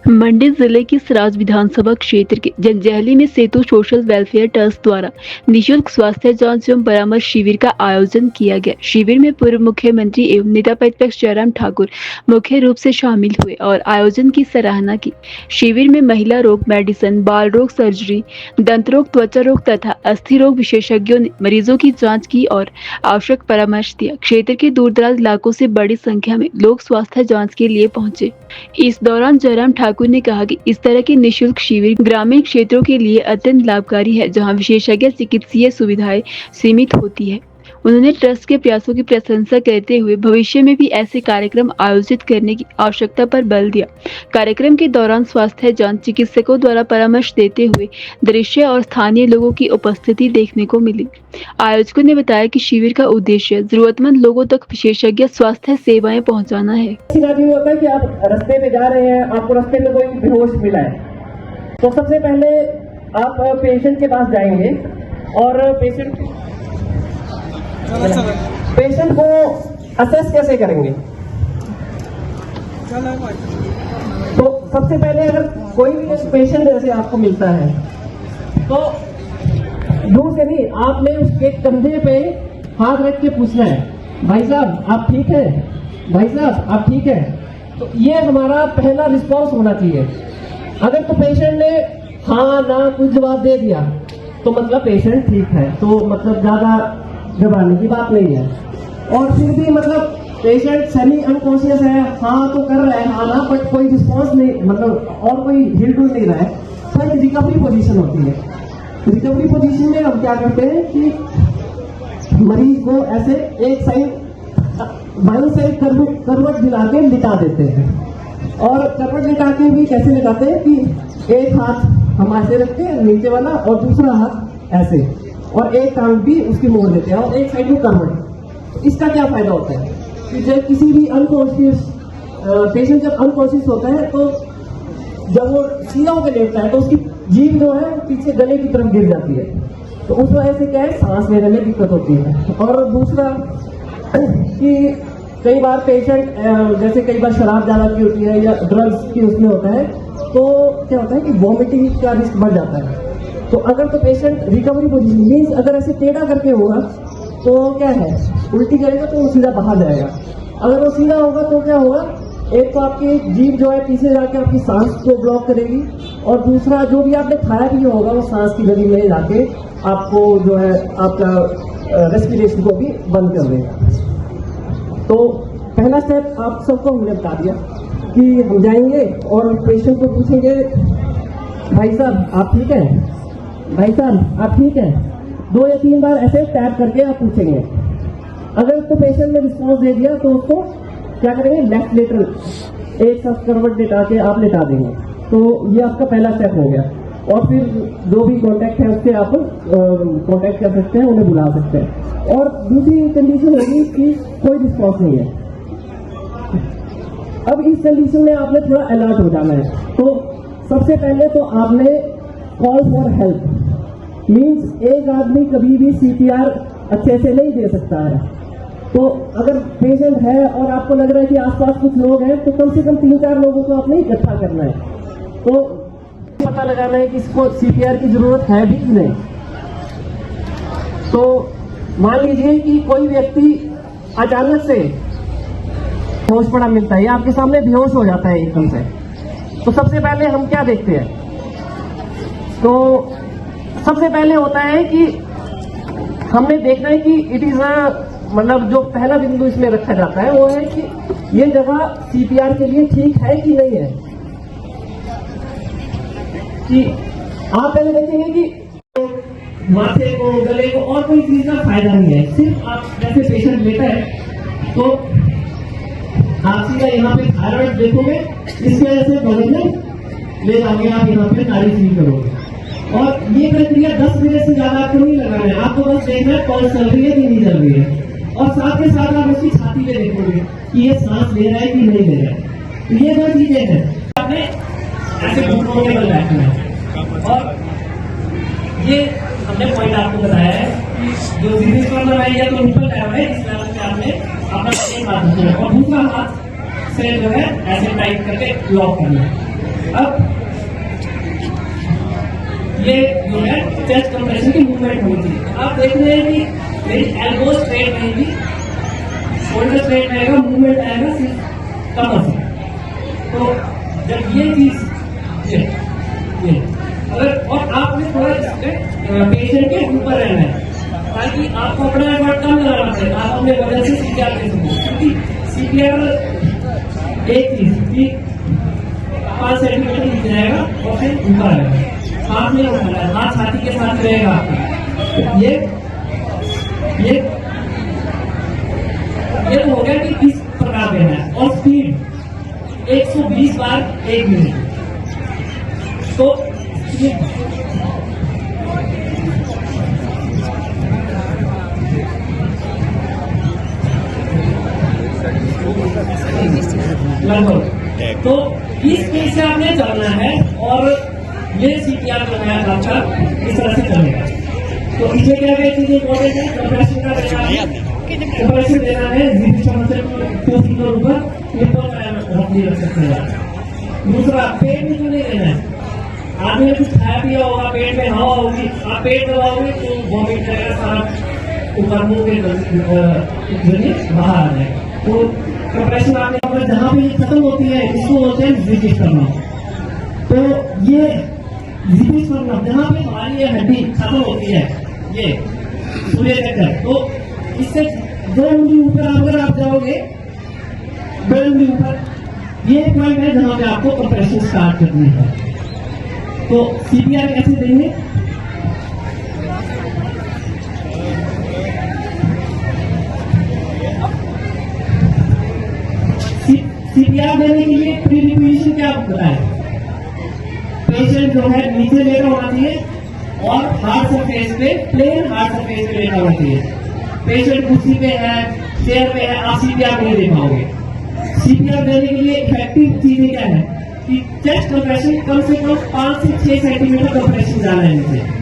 मंडी जिले की सराज विधानसभा क्षेत्र के जंजैहली में सेतु सोशल वेलफेयर ट्रस्ट द्वारा निशुल्क स्वास्थ्य जांच एवं परामर्श शिविर का आयोजन किया गया। शिविर में पूर्व मुख्यमंत्री एवं नेता प्रतिपक्ष जयराम ठाकुर मुख्य रूप से शामिल हुए और आयोजन की सराहना की। शिविर में महिला रोग मेडिसिन, बाल रोग सर्जरी, दंत रोग, त्वचा रोग तथा अस्थि रोग विशेषज्ञों ने मरीजों की जाँच की और आवश्यक परामर्श दिया। क्षेत्र के दूर दराज इलाकों से बड़ी संख्या में लोग स्वास्थ्य जाँच के लिए पहुंचे। इस दौरान जयराम ठाकुर ने कहा कि इस तरह के निशुल्क शिविर ग्रामीण क्षेत्रों के लिए अत्यंत लाभकारी है, जहां विशेषज्ञ चिकित्सीय सुविधाएं सीमित होती है। उन्होंने ट्रस्ट के प्रयासों की प्रशंसा करते हुए भविष्य में भी ऐसे कार्यक्रम आयोजित करने की आवश्यकता पर बल दिया। कार्यक्रम के दौरान स्वास्थ्य जांच, चिकित्सकों द्वारा परामर्श देते हुए दृश्य और स्थानीय लोगों की उपस्थिति देखने को मिली। आयोजकों ने बताया कि शिविर का उद्देश्य जरूरतमंद लोगों तक विशेषज्ञ स्वास्थ्य सेवाएं पहुंचाना है। होता है कि आप रास्ते में जा रहे हैं, आपको रास्ते में कोई बेहोश मिला है, तो सबसे पहले आप पेशेंट के पास जाएंगे और पेशेंट को असेस कैसे करेंगे। तो सबसे पहले अगर कोई भी पेशेंट जैसे आपको मिलता है तो दूर से नहीं, आपने उसके कंधे पे हाथ रख के पूछना है, भाई साहब आप ठीक है, भाई साहब आप ठीक है। तो ये हमारा पहला रिस्पॉन्स होना चाहिए। अगर तो पेशेंट ने हाँ ना कुछ जवाब दे दिया तो मतलब पेशेंट ठीक है, तो मतलब ज्यादा घबराने की बात नहीं है। और फिर भी मतलब पेशेंट सेमी अनकॉन्शियस है, हाँ तो कर रहा है हाँ ना, बट कोई रिस्पॉन्स नहीं, मतलब और कोई हिल डुल नहीं रहा है, तो एक रिकवरी पोजीशन होती है। रिकवरी पोजीशन में हम क्या करते हैं कि मरीज को ऐसे एक साइड बाईं साइड करवट दिला के लिटा देते हैं। और करवट लिटा के भी कैसे लिटाते हैं कि एक हाथ हम ऐसे रखते हैं नीचे वाला और दूसरा हाथ ऐसे, और एक टांग भी उसकी मोड़ देते हैं और एक साइड में करवट। इसका क्या फायदा होता है कि जब किसी भी अनकॉन्शियस पेशेंट जब अनकॉन्शियस होता है तो जब वो सीधा होकर लेटता है तो उसकी जीभ जो है पीछे गले की तरफ गिर जाती है, तो उस वजह से क्या है सांस लेने में दिक्कत होती है। और दूसरा कि कई बार पेशेंट जैसे कई बार शराब ज्यादा की होती है या ड्रग्स की उसमें होता है, तो क्या होता है कि वॉमिटिंग का रिस्क बढ़ जाता है। तो अगर तो पेशेंट रिकवरी पोजीशन मीन्स अगर ऐसे टेढ़ा करके होगा तो क्या है, उल्टी करेगा तो वो सीधा बाहर जाएगा। अगर वो सीधा होगा तो क्या होगा, एक तो आपकी जीभ जो है पीछे जाके आपकी सांस को ब्लॉक करेगी, और दूसरा जो भी आपने खाया पिया होगा वो सांस की गली में जाके आपको जो है आपका रेस्पिरेशन को भी बंद कर देगा। तो पहला स्टेप आप सबको हमने बता दिया कि हम जाएंगे और पेशेंट को पूछेंगे, भाई साहब आप ठीक है, भाई साहब आप ठीक है। 2 या 3 बार ऐसे टैप करके आप पूछेंगे। अगर तो पेशेंट ने रिस्पॉन्स दे दिया तो उसको क्या करेंगे, लेफ्ट लेटरल एक साथ करवट लेटा के आप लेटा देंगे। तो ये आपका पहला स्टेप हो गया। और फिर जो भी कॉन्टैक्ट है उससे आप कॉन्टैक्ट कर सकते हैं, उन्हें बुला सकते हैं। और दूसरी कंडीशन होगी कि कोई रिस्पॉन्स नहीं है। अब इस कंडीशन में आपने थोड़ा अलर्ट हो जाना है। तो सबसे पहले तो आपने कॉल फॉर हेल्प मीन्स एक आदमी कभी भी सीपीआर अच्छे से नहीं दे सकता है। तो अगर पेशेंट है और आपको लग रहा है कि आसपास कुछ लोग हैं तो कम से कम 3-4 लोगों को आपने इकट्ठा करना है। तो पता लगाना है कि इसको सीपीआर की जरूरत है भी कि नहीं। तो मान लीजिए कि कोई व्यक्ति अचानक से बेहोश पड़ा मिलता है या आपके सामने बेहोश हो जाता है एकदम से, तो सबसे पहले हम क्या देखते हैं, तो सबसे पहले होता है कि हमने देखना है कि इट इज मतलब जो पहला बिंदु इसमें रखा जाता है वो है कि ये जगह सीपीआर के लिए ठीक है कि नहीं है। कि आप पहले देखेंगे कि माथे को, गले को और कोई चीज का फायदा नहीं है। सिर्फ आप जैसे पेशेंट लेता है तो आप सीधा यहाँ पे थायराइड देखोगे, इसकी वजह से बगल में ले जाओगे, आप यहाँ पे नाड़ी फील करोगे। और ये प्रक्रिया 10 मिनट से ज्यादा आपको नहीं लगाना है, आपको बस देखना है पल्स चल रही है कि नहीं चल रही है। और साथ के साथ आप उसकी छाती पे देखोगे कि ये सांस ले रहा है कि नहीं ले रहा है। तो ये 2 चीजें हैं, आपने ऐसे घुटनों में बैठना है। और ये हमने पॉइंट आपको बताया है कि जो सीरीज पर लगाई है तो ऊपर टैब है, इस तरह से आपने अपना एक हाथ और दूसरा हाथ से जो है ऐसे टाइट करके लॉक करना है। अब ये जो है चेस्ट कंप्रेशन की मूवमेंट होती है। आप देख रहे हैं कि मेरी एल्बो स्ट्रेट रहेगी, शोल्डर स्ट्रेट रहेगा, मूवमेंट आएगा सिर्फ कमर से। तो जब ये चीज ये अगर और आपने थोड़ा पेशेंट के ऊपर रहना है ताकि आपको अपना एफर्ट कम लगाना पड़े, आप अपने वजन से सीपीआर दे सकें। क्योंकि सीपीआर एक चीज कि 5 सेंटीमीटर नीचे जाएगा और फिर ऊपर आएगा, हाथ नहीं उठाना है, हाथ छाती के साथ रहेगा आपका। ये तो हो गया कि किस प्रकार देना है। और स्पीड 120 बार 1 मिनट। तो ये लगभग तो इस स्पीड से आपने चलना है और ये सीपीआर जो है आपका इस तरह से चलेगा। तो इसमें क्या क्या चीजें इंपॉर्टेंट है, कंप्रेशन का देना है, कंप्रेशन देना है, ऊपर ये रख सकते हैं। दूसरा पेट में तो नहीं लेना है, आदमी ने कुछ खाया पिया होगा, पेट में हवा होगी, आप पेट दबाओगे तो वॉमिट करेगा, सारा ऊपर मुंह के जरिए बाहर आ जाएगा। तो कंप्रेशन आपने जहाँ पे खत्म होती है इसको बोलते हैं जिपिस करना। तो ये जिपिस करना जहाँ पे हमारी ये हड्डी खत्म होती है, ये सूर्य चक्कर, तो इससे 2 उंगली ऊपर अगर आप जाओगे, 2 उंगली ऊपर, ये पॉइंट है जहाँ पे आपको कंप्रेशन स्टार्ट करनी है। तो सीपीआर कैसे देंगे? सीपीआर देने के लिए प्रीरिक्विजिशन क्या बताएं? पेशेंट जो है नीचे लेटा होना चाहिए और हार्ड सरफेस पे, प्लेन हार्ड सरफेस पे लेटा होना चाहिए। पेशेंट कुर्सी पे है, चेयर पे है, आप सीपीआर नहीं दे पाओगे। सीपीआर देने के लिए इफेक्टिव चीजें क्या है कि चेस्ट कंप्रेशन कम से कम 5 से 6 सेंटीमीटर कंप्रेशन जाना है नीचे।